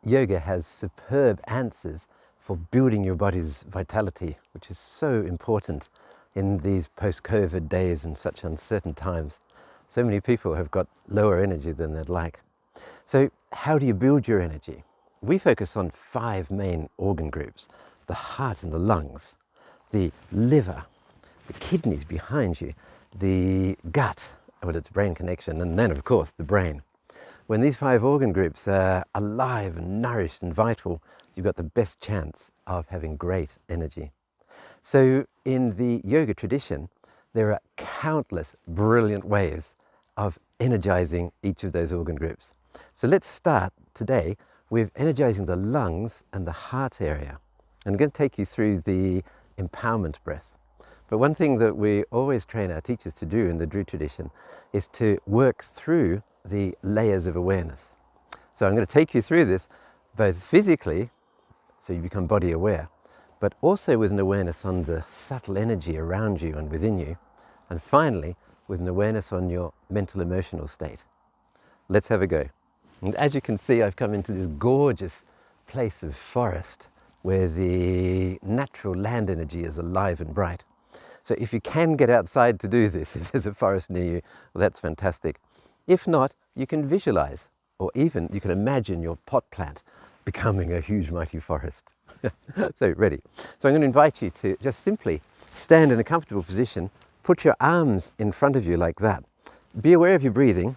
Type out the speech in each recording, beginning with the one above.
yoga has superb answers for building your body's vitality, which is so important in these post-COVID days and such uncertain times. So many people have got lower energy than they'd like. So how do you build your energy? We focus on 5 main organ groups: the heart and the lungs, the liver, the kidneys behind you, the gut, with its brain connection, and then of course the brain. When these 5 organ groups are alive and nourished and vital, you've got the best chance of having great energy. So in the yoga tradition, there are countless brilliant ways of energizing each of those organ groups. So let's start today with energizing the lungs and the heart area. I'm going to take you through the empowerment breath. But one thing that we always train our teachers to do in the Drew tradition is to work through the layers of awareness. So I'm going to take you through this both physically, so you become body aware, but also with an awareness on the subtle energy around you and within you, and finally with an awareness on your mental emotional state. Let's have a go. And as you can see, I've come into this gorgeous place of forest where the natural land energy is alive and bright. So if you can get outside to do this, if there's a forest near you, well, that's fantastic. If not, you can visualize, or even you can imagine your pot plant becoming a huge mighty forest. So ready. So I'm going to invite you to just simply stand in a comfortable position, put your arms in front of you like that. Be aware of your breathing,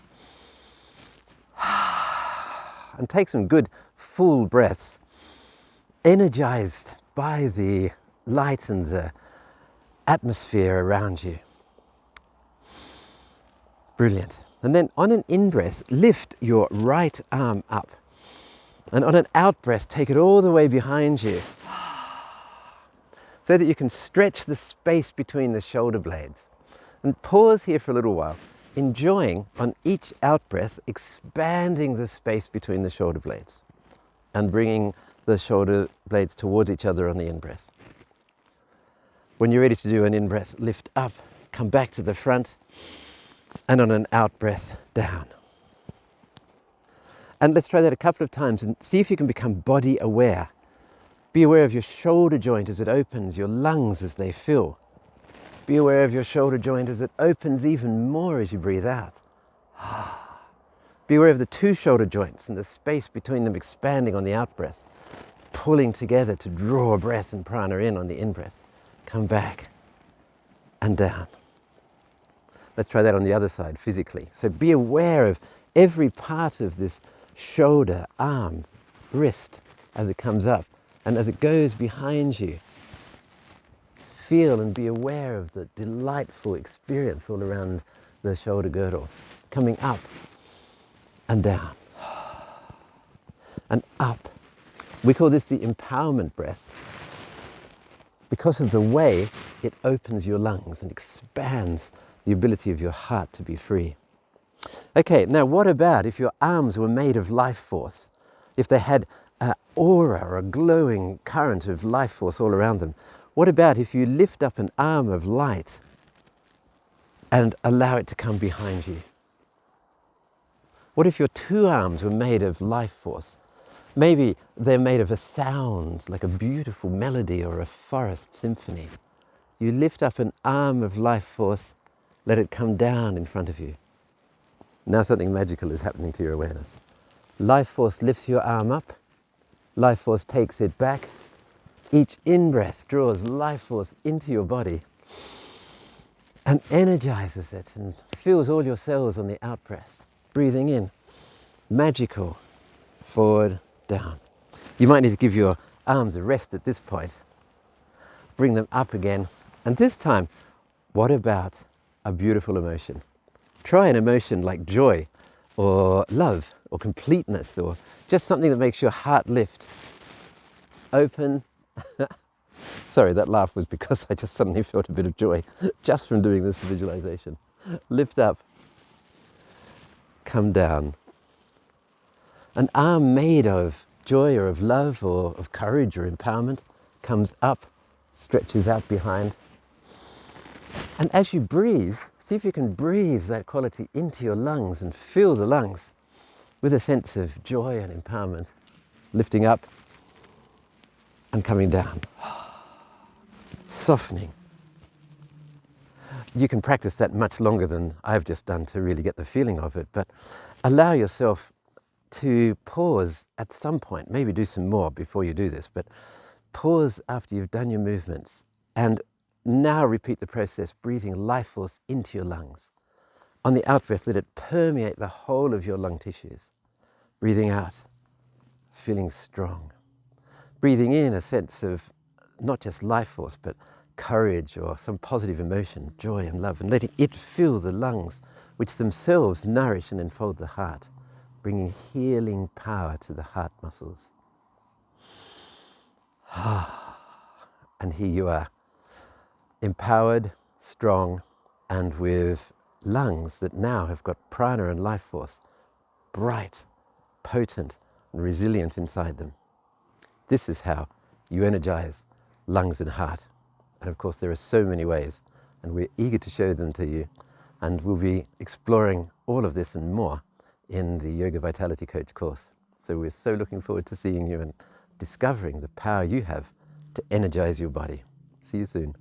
and take some good full breaths, energized by the light and the atmosphere around you. Brilliant. And then on an in-breath, lift your right arm up. And on an out-breath, take it all the way behind you, so that you can stretch the space between the shoulder blades. And pause here for a little while, enjoying on each out-breath, expanding the space between the shoulder blades and bringing the shoulder blades towards each other on the in-breath. When you're ready to do an in-breath, lift up, come back to the front, and on an out-breath, down. And let's try that a couple of times and see if you can become body aware. Be aware of your shoulder joint as it opens, your lungs as they fill. Be aware of your shoulder joint as it opens even more as you breathe out. Be aware of the 2 shoulder joints and the space between them expanding on the out-breath, pulling together to draw breath and prana in on the in-breath. Come back and down. Let's try that on the other side physically. So be aware of every part of this shoulder, arm, wrist as it comes up and as it goes behind you. Feel and be aware of the delightful experience all around the shoulder girdle, coming up and down and up. We call this the empowerment breath because of the way it opens your lungs and expands the ability of your heart to be free. Okay, now what about if your arms were made of life force? If they had an aura or a glowing current of life force all around them? What about if you lift up an arm of light and allow it to come behind you? What if your 2 arms were made of life force? Maybe they're made of a sound, like a beautiful melody or a forest symphony. You lift up an arm of life force, let it come down in front of you. Now something magical is happening to your awareness. Life force lifts your arm up, life force takes it back. Each in-breath draws life force into your body and energizes it and fills all your cells on the out-breath. Breathing in, magical, forward, down. You might need to give your arms a rest at this point. Bring them up again. And this time, what about a beautiful emotion? Try an emotion like joy or love or completeness or just something that makes your heart lift. Open. Sorry, that laugh was because I just suddenly felt a bit of joy just from doing this visualization. Lift up. Come down. An arm made of joy or of love or of courage or empowerment comes up, stretches out behind. And as you breathe, see if you can breathe that quality into your lungs and fill the lungs with a sense of joy and empowerment. lifting up and coming down, softening. You can practice that much longer than I've just done to really get the feeling of it, but allow yourself to pause at some point, maybe do some more before you do this, but pause after you've done your movements and now repeat the process, breathing life force into your lungs. On the out breath, let it permeate the whole of your lung tissues. Breathing out, feeling strong. Breathing in a sense of not just life force, but courage or some positive emotion, joy and love, and letting it fill the lungs, which themselves nourish and enfold the heart, bringing healing power to the heart muscles. And here you are, empowered, strong, and with lungs that now have got prana and life force, bright, potent, and resilient inside them. This is how you energize lungs and heart. And of course, there are so many ways, and we're eager to show them to you. And we'll be exploring all of this and more in the Yoga Vitality Coach course. So we're so looking forward to seeing you and discovering the power you have to energize your body. See you soon.